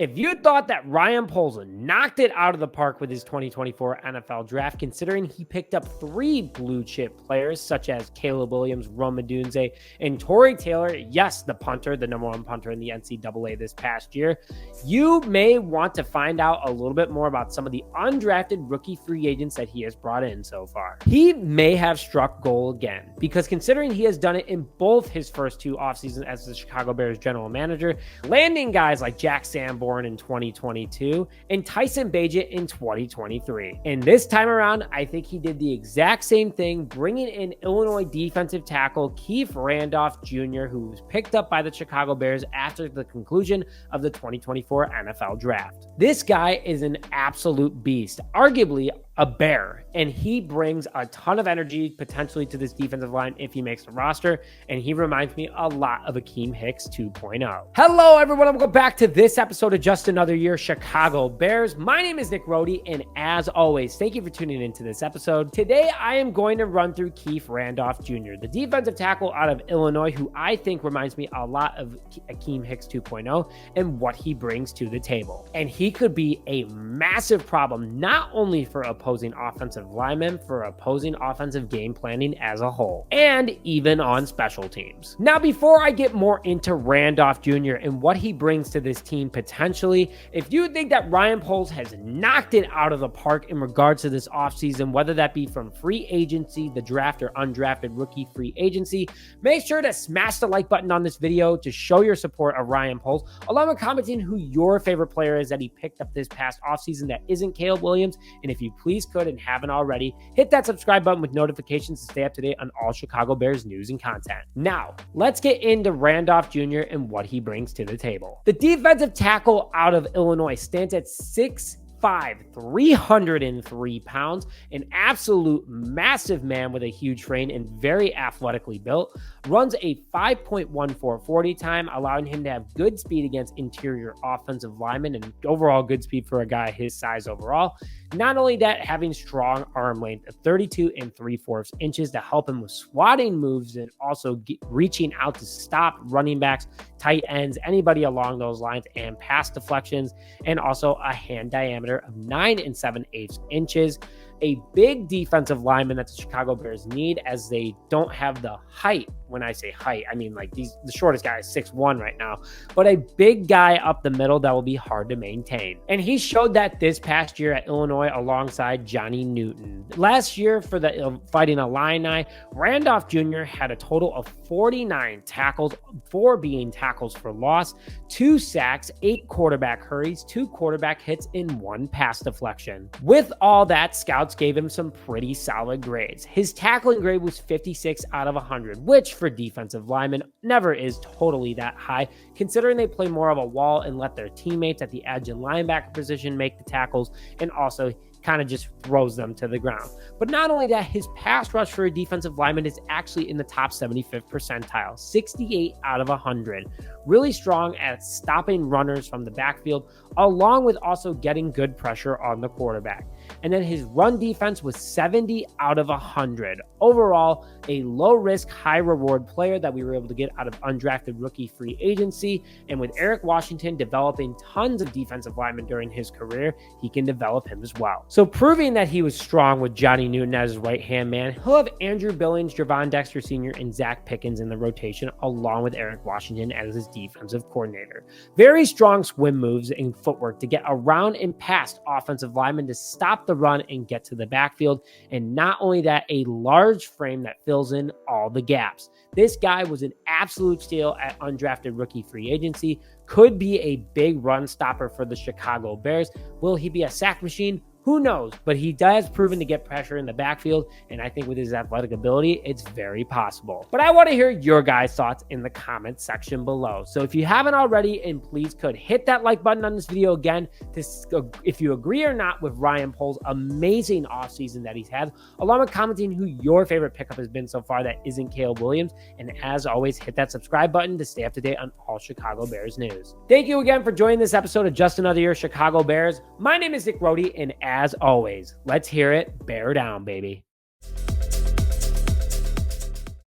If you thought that Ryan Poles knocked it out of the park with his 2024 NFL draft, considering he picked up 3 blue chip players such as Caleb Williams, Odunze, and Tory Taylor, yes, the punter, the #1 punter in the NCAA this past year, you may want to find out a little bit more about some of the undrafted rookie free agents that he has brought in so far. He may have struck gold again, because considering he has done it in both his first 2 offseasons as the Chicago Bears general manager, landing guys like Jack Sanborn in 2022 and Tyson Bagent in 2023. And this time around, I think he did the exact same thing, bringing in Illinois defensive tackle Keith Randolph Jr., who was picked up by the Chicago Bears after the conclusion of the 2024 NFL draft. This guy is an absolute beast, arguably a bear, and he brings a ton of energy potentially to this defensive line if he makes the roster, and he reminds me a lot of AKIEM HICKS 2.0. Hello everyone, welcome back to this episode of Just Another Year Chicago Bears. My name is Nick Rohde, and as always, thank you for tuning into this episode. Today I am going to run through Keith Randolph Jr., the defensive tackle out of Illinois, who I think reminds me a lot of AKIEM HICKS 2.0 and what he brings to the table. And he could be a massive problem, not only for opposing offensive linemen, for opposing offensive game planning as a whole, and even on special teams. Now, before I get more into Randolph Jr. and what he brings to this team potentially, if you think that Ryan Poles has knocked it out of the park in regards to this offseason, whether that be from free agency, the draft, or undrafted rookie free agency, make sure to smash the like button on this video to show your support of Ryan Poles, along with commenting who your favorite player is that he picked up this past offseason that isn't Caleb Williams. And if you please could and haven't already, hit that subscribe button with notifications to stay up to date on all Chicago Bears news and content. Now, let's get into Randolph Jr. and what he brings to the table. The defensive tackle out of Illinois stands at 6'5", 303 pounds, an absolute massive man with a huge frame and very athletically built, runs a 5.14 40 time, allowing him to have good speed against interior offensive linemen and overall good speed for a guy his size overall. Not only that, having strong arm length of 32 3/4 inches to help him with swatting moves and also reaching out to stop running backs, tight ends, anybody along those lines, and pass deflections, and also a hand diameter of 9 7/8 inches. A big defensive lineman that the Chicago Bears need, as they don't have the height. When I say height, I mean like the shortest guy is 6'1" right now, but a big guy up the middle that will be hard to maintain. And he showed that this past year at Illinois alongside Johnny Newton. Last year for the Fighting Illini, Randolph Jr. had a total of 49 tackles, 4 being tackles for loss, 2 sacks, 8 quarterback hurries, 2 quarterback hits, and 1 pass deflection. With all that, scouts gave him some pretty solid grades. His tackling grade was 56 out of 100, which for defensive linemen never is totally that high, considering they play more of a wall and let their teammates at the edge and linebacker position make the tackles, and also kind of just throws them to the ground. But not only that, his pass rush for a defensive lineman is actually in the top 75th percentile, 68 out of 100. Really strong at stopping runners from the backfield, along with also getting good pressure on the quarterback. And then his run defense was 70 out of 100. Overall, a low-risk, high-reward player that we were able to get out of undrafted rookie free agency. And with Eric Washington developing tons of defensive linemen during his career, he can develop him as well. So proving that he was strong with Johnny Newton as his right-hand man, he'll have Andrew Billings, Javon Dexter Sr., and Zach Pickens in the rotation, along with Eric Washington as his defensive coordinator. Very strong swim moves and footwork to get around and past offensive linemen to stop the run and get to the backfield. And not only that, a large frame that fills in all the gaps. This guy was an absolute steal at undrafted rookie free agency. Could be a big run stopper for the Chicago Bears. Will he be a sack machine? Who knows? But he does proven to get pressure in the backfield, and I think with his athletic ability, it's very possible. But I want to hear your guys' thoughts in the comments section below. So if you haven't already, and please could hit that like button on this video again if you agree or not with Ryan Poles' amazing offseason that he's had, along with commenting who your favorite pickup has been so far that isn't Caleb Williams. And as always, hit that subscribe button to stay up to date on all Chicago Bears news. Thank you again for joining this episode of Just Another Year Chicago Bears. My name is Nick Rohde, and as always, let's hear it bear down, baby.